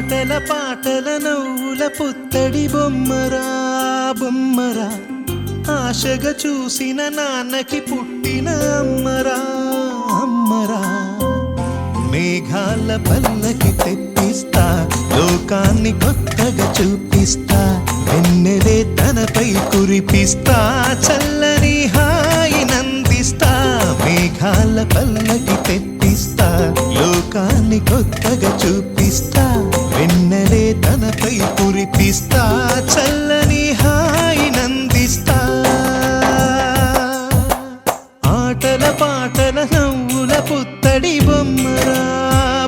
ఆటల పాటల నవ్వుల పుత్తడి బొమ్మరా బొమ్మరా, ఆశగా చూసిన నాన్నకి పుట్టిన అమ్మరా అమ్మరా. మేఘాల పల్లకి తెప్పిస్తా, లోకాన్ని కొత్తగా చూపిస్తా, వెన్నెలే తనపై కురిపిస్తా, చల్లని హాయి నందిస్తా. మేఘాల పల్లకి తెప్పిస్తా, లోకాన్ని కొత్తగా చూపిస్తా, వెన్నెలే తనపై కురిపిస్తా, చల్లని హాయి నందిస్తా. ఆటల పాటల నవ్వుల పుత్తడి బొమ్మరా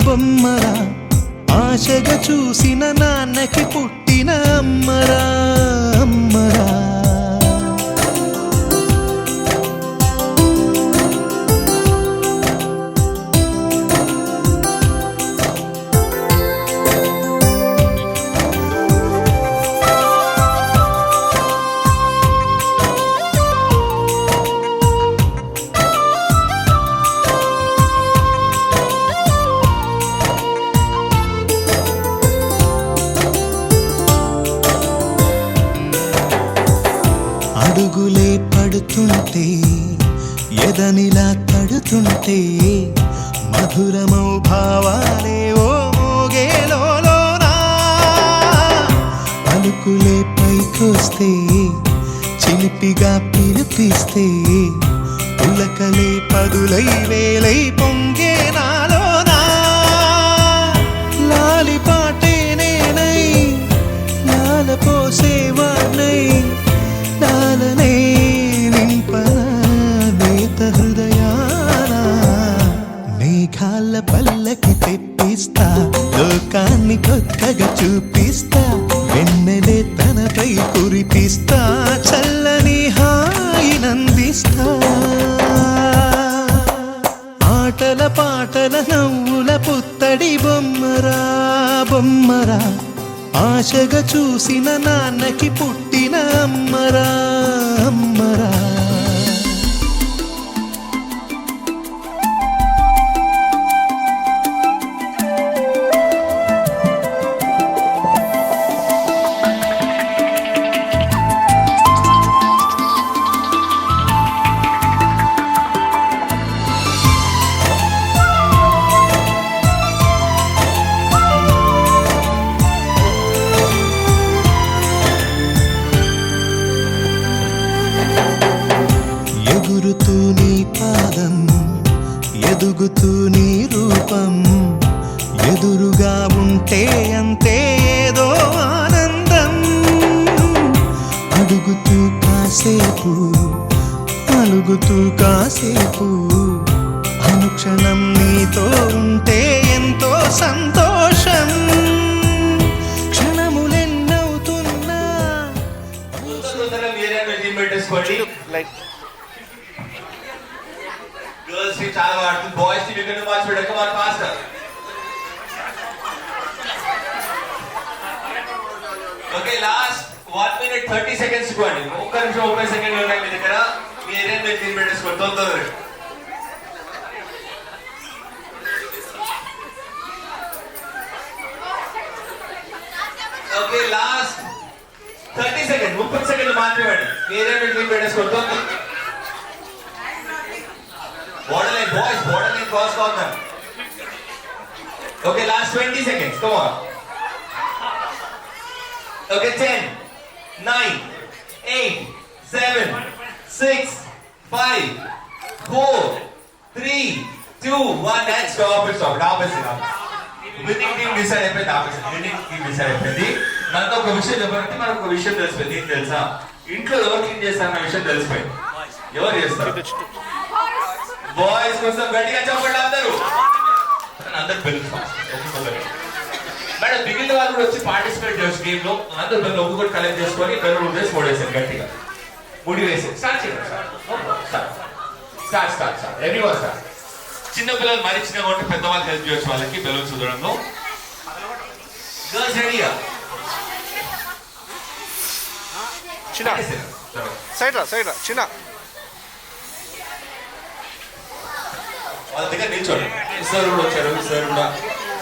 బొమ్మరా, ఆశగా చూసిన నాన్నకి పుట్టిన అమ్మరా అమ్మరా. అడుగులే పడుతుంటే ఎదనిలా తడుతుంటే, మధురమౌ భావాలే ఓ మోగేలోనా. పలుకులే పైకొస్తే చిలిపిగా పిలిపిస్తే, పులకలే పదులై వేలై పొంగే నాలోనా. లాలి పాటే నేనై లాల పోసేవాణ్ణై, లాలనే నింపన నేత హృదయాన. మేఘాల పల్లకి తెప్పిస్తా, లోకాన్ని కొత్తగా చూపిస్తా, వెన్నెలే తనపై కురిపిస్తా, చల్లని హాయి నందిస్తా. ఆటల పాటల నవ్వుల పుత్తడి బొమ్మరా బొమ్మరా, ఆశగా చూసిన నాన్నకి పుట్టిన అమ్మరా అమ్మరా. ఎగురుతూ నీ పాదం, ఎదుగుతూ నీ రూపం, ఎదురుగా ఉంటే అంతే ఏదో ఆనందం. అడుగుతూ కాసేపు, అలుగుతూ కాసేపు, అనుక్షణం నీతో ఉంటే ఎంతో సంతోషం. క్షణములెన్నవుతున్నా girls team చాలా ఆడుతుంది, బాయ్స్ టీమ్ ఇక్కడ మార్చి పెట్టక మరి fast. Okay, last 1 minute 30 seconds ఇవ్వండి. ఒక్క నిమిషం 30 సెకండ్లు ఉన్నాయి మీ దగ్గర. మీ ఏరియా మీరు టీమ్ పెట్టేసుకోండి తొందరగా. ఓకే, లాస్ట్ 30 seconds, 30 సెకండ్లు మాత్రమే. మీ ఏరియా మీరు టీమ్ పెట్టేసుకోండి తొందరగా. Borderline boys, borderline cross corner. Okay, last 20 seconds. Come on. Okay, 10, 9, 8, 7, 6, 5, 4, 3, 2, 1. And stop it, stop it. Opposite. Winning team decide అయిపోయింది. Opposite. Winning team decide అయిపోయింది. నాతో ఒక విషయం చెప్పాలంటే మనకు ఒక విషయం తెలిసిపోయింది. ఏం తెలుసా? ఇంట్లో ఎవరు క్లీన్ చేస్తారన్న విషయం తెలిసిపోయింది. ఎవరు చేస్తారు? బాయ్స్ కోసం గట్టిగా చెప్పండి అందరూ. అందరు బెలూన్స్ మేడం, మిగిలిన వాళ్ళు కూడా వచ్చి పార్టిసిపేట్ చేసి గేమ్ లో అందరూ బెలూన్ ఒక్కొక్కటి కలెక్ట్ చేసుకొని బెలూన్ వేసి ఓడేసారు గట్టిగా. ముడి వేసారు. స్టార్ట్ చేయండి. Start everyone start. చిన్న పిల్లలు మరి చిన్నగా ఉంటే పెద్దవాళ్ళు హెల్ప్ చేయొచ్చు వాళ్ళకి బెలూన్స్ చూడడంలో. గర్ల్స్ రెడీయా? చిన్న సైడ్ రా చిన్న వాళ్ళ దగ్గర నిల్చోండి. సార్ కూడా వచ్చారు. సార్ కూడా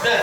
సార్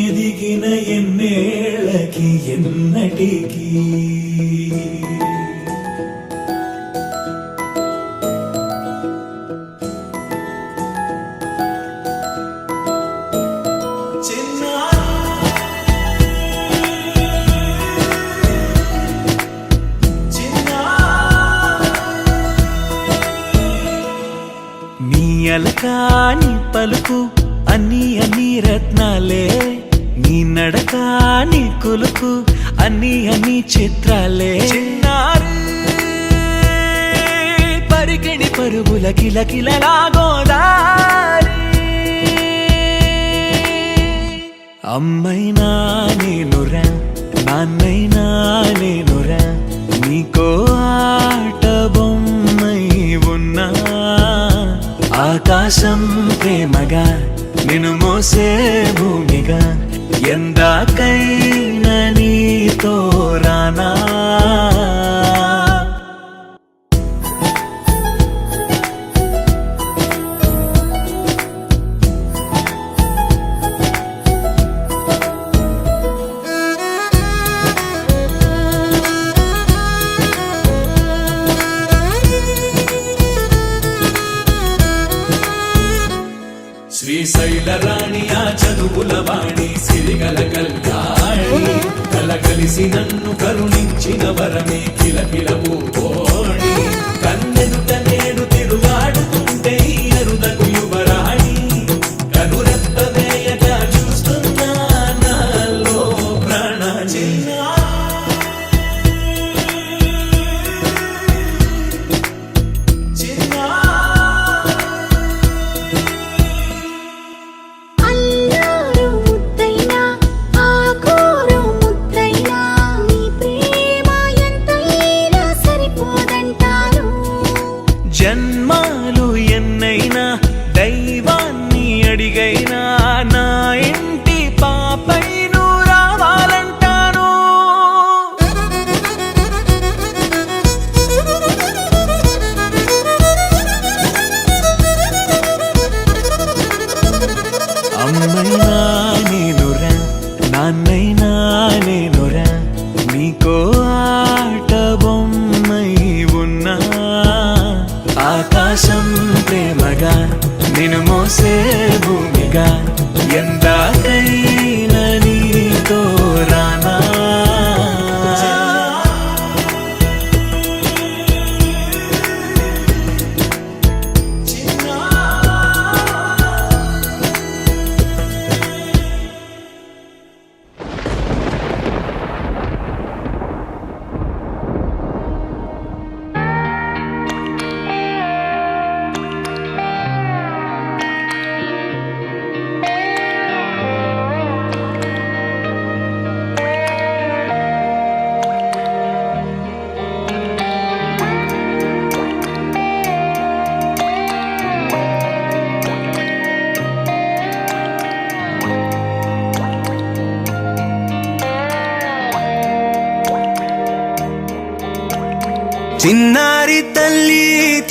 ఎదిగిన ఎన్నేళ్ళకి ఎన్నటికి నీ అలకాని పలుకు అన్ని అన్ని రత్నాలే నీ నడకాని కులుకు అన్ని అన్ని చిత్రాలే చిన్నారు పరికిణి పరుగుల కిలకిలలాగోదారి అమ్మైనా నేనురా నాన్నైనా నేనురా నీకో ఆట బొమ్మై ఉన్నా ఆకాశం ప్రేమగా నిన్ను మోసే భూమిగా ఎందాకైనా నీతో రానా శ్రీశైల రాణి ఆ చదువుల వాణి సిరిగల కళ్యాణి కలగలిసి నన్ను కరుణించిన వరమే కిలకిల పూకోణి కన్నెదుట నేడు తిరుగాడుతుంటే ఈ అరుదకు యువరాణి కనురెప్ప వేయక చూస్తున్నా నాలో ప్రాణ అల్లారు ముద్దైనా ఆకోరు ముద్దైనా నీ ప్రేమ ఎంతైనా సరిపోదంటారు జన్మాలు ఎన్నైనా దైవాన్ని అడిగైనా నా ఇంటి పాపై నువ్వు రావాలంటాను అమ్మైనా నేనురా నాన్నైనా నేనురా నీకో ఆట బొమ్మై ఉన్నా ఆకాశం ప్రేమగా నిన్ను మోసే భూమిగా ఎందాకైనా నీతో రానా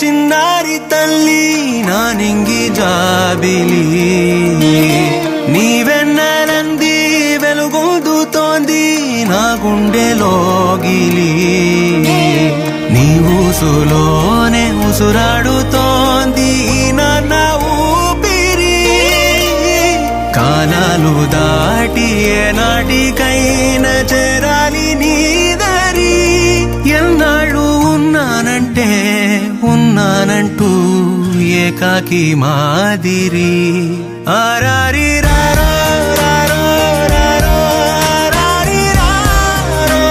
చిన్నారి తల్లి నా నింగి జాబిలి నీవెన్నెలంది వెలుగొందుతోంది నా గుండెలోగిలి నీ ఊసులోనే ఉసురాడుతోంది నా ఊపిరి కాలాలు దాటి ఏనాటికైనా చేరాలి నీ దరి ఎన్నాళ్ళు ఉన్నానంటూ ఏకాకి మాదిరి ఆరారి రారో రారో రారో ఆరారి రారో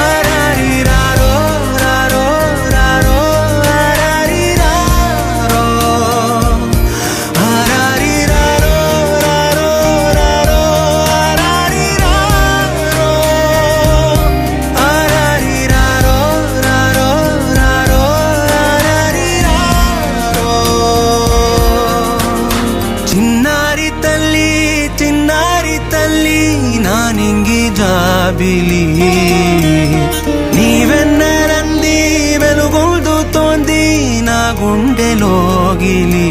ఆరారి రారో రారో రారో ఆరారి రారో ఆరారి రారో రారో రారో ఆరారి రారో ఆరారి రారో రారో రారో ఆరారి రారో చిన్నారి తల్లి నా నింగి జాబిలి నీవెన్నెలంది వెలుగొందుతోంది నా గుండెలోగిలి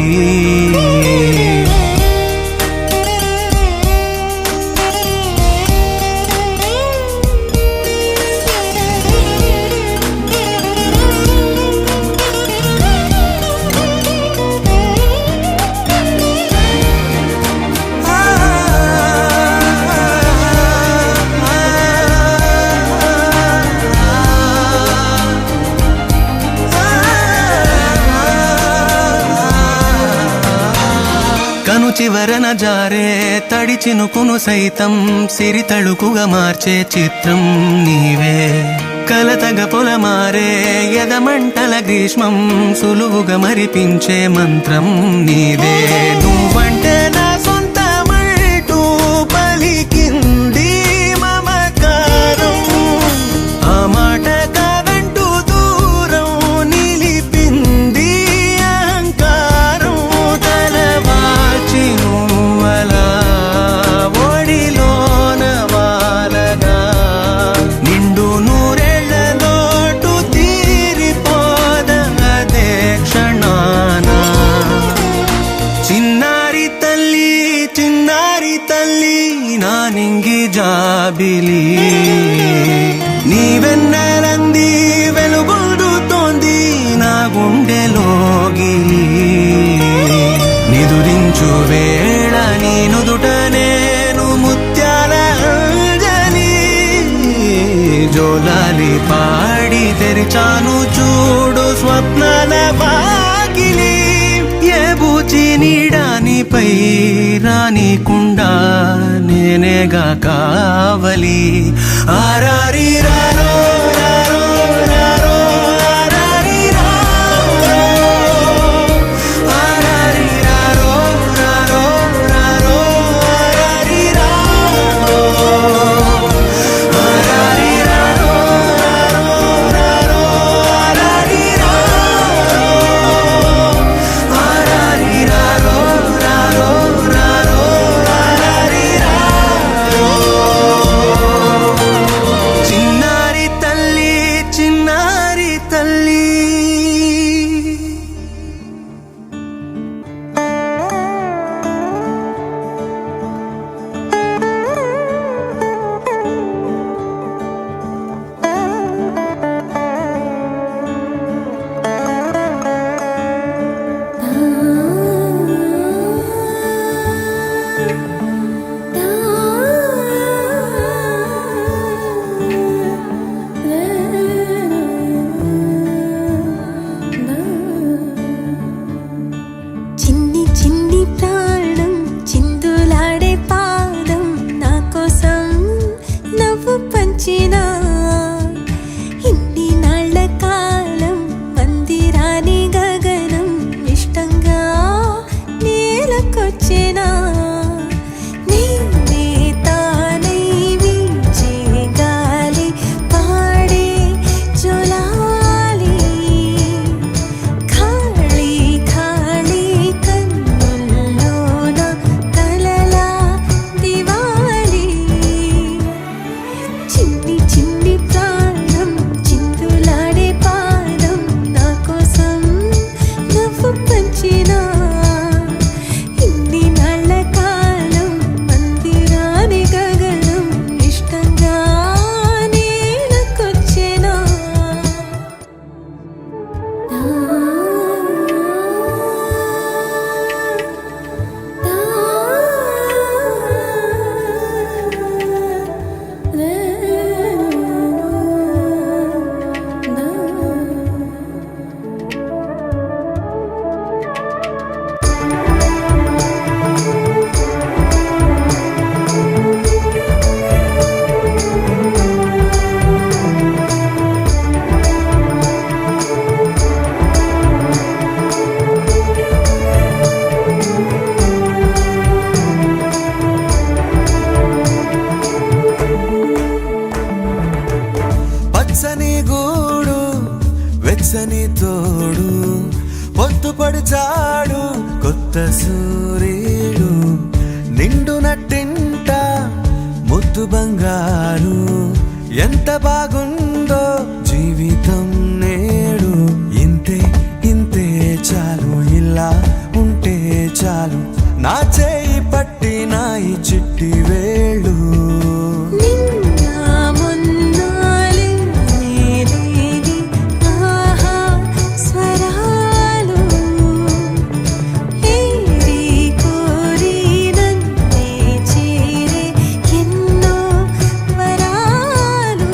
చివరన జారే తడి చినుకును సైతం సిరి తళుకుగా మార్చే చిత్రం నీవే కలతగ పొలమారే ఎదమంటల గ్రీష్మం సులువుగా మరిపించే మంత్రం నీదే నువ్వంటే నా సొంతమంటూ పలికింది మమకారం ఆ మాట కాదంటూ దూరం నిలిపింది అహంకారం తలవాచి నువ్వలా ఒడిలోన వాలగా నిండు నూరేళ్ల లోటు తీరిపోదదే క్షణానా చిన్నారి తల్లి నా నింగి జాబిలి నీ వెన్నెలంది వెలుగొందుతోంది నా గుండెలోగిలి నిదురించు వేళ నీ నుదుట నేను ముత్యాల అంజలి జోలాలి పాడి తెరిచాను చూడు స్వప్నాల వాకిలి ఏ బూచి నీడానిపై రానికుండా నేనేగా కావలి ఆరారి రారో రారో రారో ఆరారి రారో ఆరారి రారో రారో రారో ఆరారి రారో ఆరారి రారో రారో ఆరారి రారో ఆరారి రారో రారో రారో ఆరారి రారో చిన్నారి తల్లి చిన్ని చిన్ని ప్రాణం చిందులాడే పాదం నా కోసం నవ్వు పంచినా ఇన్ని నాళ్ల కాలం మందిరాని గగనం ఇష్టంగా నేలకొచ్చినా నేనే తానై వీచే గాలి పాడే జోలాలి ఖాళీ ఖాళీ కన్నుల్లోన కలలా దివాలి చిన్ని చిన్ని ప్రాణం చిందులాడే పాదం నా కోసం నవ్వు పంచినా ఇన్ని నాళ్ల కాలం మందిరాని గగనం ఇష్టంగా నేలకొచ్చినా పచ్చని గూడు వెచ్చని తోడు పొద్దుపడిచాడు కొత్త సూర్యుడు నిండు నట్టింట ముద్దు బంగారు ఎంత బాగుందో జీవితం నేడు ఇంతే ఇంతే చాలు ఇలా ఉంటే చాలు నా చేయి పట్టి నా ఈ చిట్టి వేళ్ళు నిన్న మొన్నాలి నేరేది ఆహా స్వరాలు ఏరి కోరి నన్నే చేరే ఎన్నో వరాలు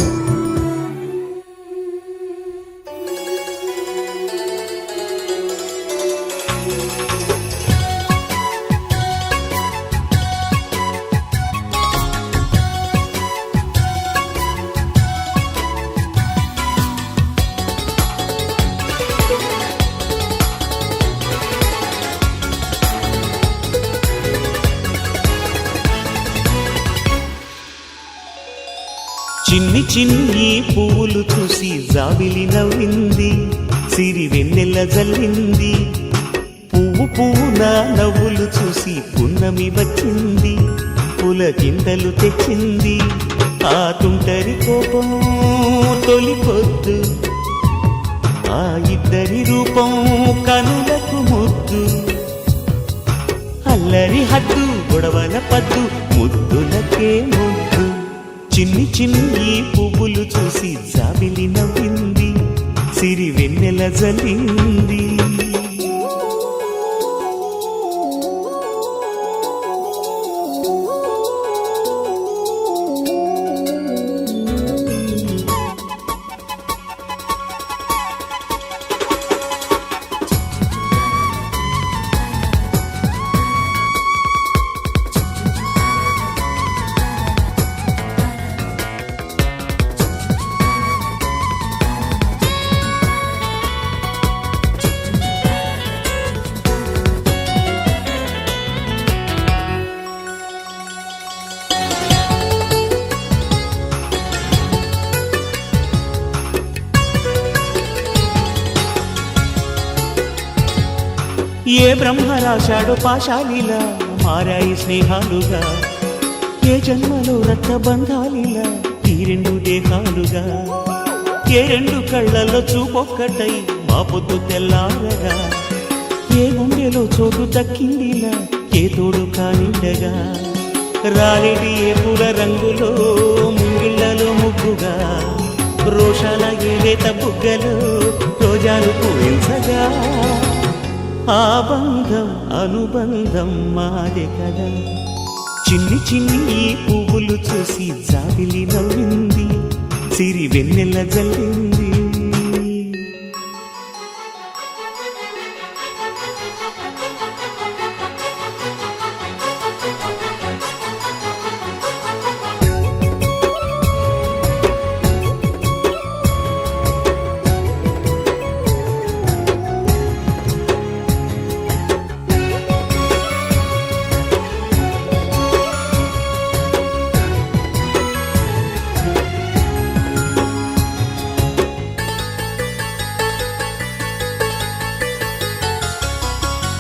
చిన్ని పువ్వులు చూసి జాబిలి నవ్వింది, సిరి వెన్నెల జల్లింది. పువ్వున నవ్వులు చూసి పున్నమి వచ్చింది, పులకింతలు తెచ్చింది. ఆ తుంటరి కోపం తొలి పొద్దు, ఆ ఇద్దరి రూపం కనులకు ముద్దు. అల్లరి హద్దు గొడవల పద్దు, ముద్దులకే ముద్దు. చిన్ని చిన్ని పువ్వులు చూసి జాబిలి నవ్వింది, సిరి వెన్నెల జల్లింది. ఏ బ్రహ్మ రాశాడో పాశాలిలా మారాయి స్నేహాలుగా, ఏ జన్మలో రక్తబంధాలిలా ఈ రెండు దేహాలుగా. ఏ రెండు కళ్ళల్లో చూపొక్కటై మా పొద్దు తెల్లారగా, ఏ గుండెలో చోటు దక్కిందిలా ఏ తోడు కానిండగా. రాలిడి ఏ పూల రంగులో ముంగిళ్ళలో ముగ్గుగా, రోషాల ఏలేత బుగ్గలో రోజాలు పూయించగా. ఆ బంధం అనుబంధం మాదే కదా. చిన్ని చిన్ని పువ్వులు చూసి జాబిలి నవ్వింది, సిరి వెన్నెల జల్లింది.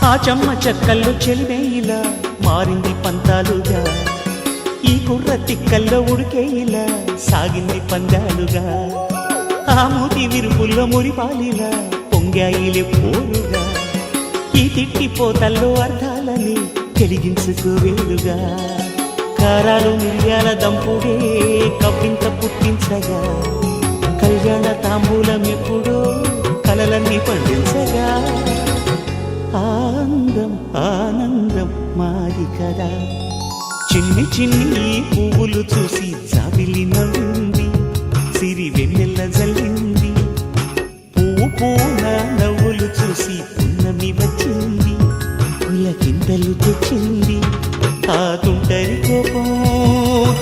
ఆ చెమ్మ చెక్కల్లో చెలిమేయిలా మారింది పంతాలుగా, ఈ కుర్ర తిక్కల్లో ఉడికేయిలా సాగింది పందాలుగా. ఆ మూతి విరుపుల్లో మురిపాలిలా పొంగాయిలే పోరుగా, ఈ తిట్టిపోతల్లో అర్థాలని కలిగించుకోవేలుగా. కారాలు మిరియాల దంపుడే కవ్వింత పుట్టించగా, కళ్యాణ తాంబూలం ఎప్పుడో కలలన్నీ పండించగా. ఆనందం ఆనందం మాది కదా. చిన్ని చిన్ని పువ్వులు చూసి జాబిలి నవ్వింది, సిరి వెన్నెల జల్లింది. పువ్వున నవ్వులు చూసి పున్నమి వచ్చింది, పులకింతలు తెచ్చింది. ఆ తుంటరి కోపం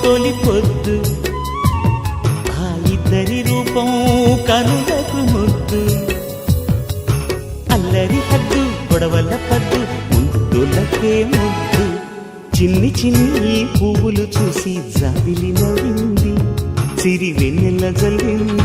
తొలి పొద్దు, ఆ ఇద్దరి రూపం కనులకు ముద్దు. అల్లరి హద్దు గొడవల పద్దు, ముద్దులకే ముద్దు. చిన్ని చిన్ని పువ్వులు చూసి జాబిలి నవ్వింది, సిరి వెన్నెల జల్లింది.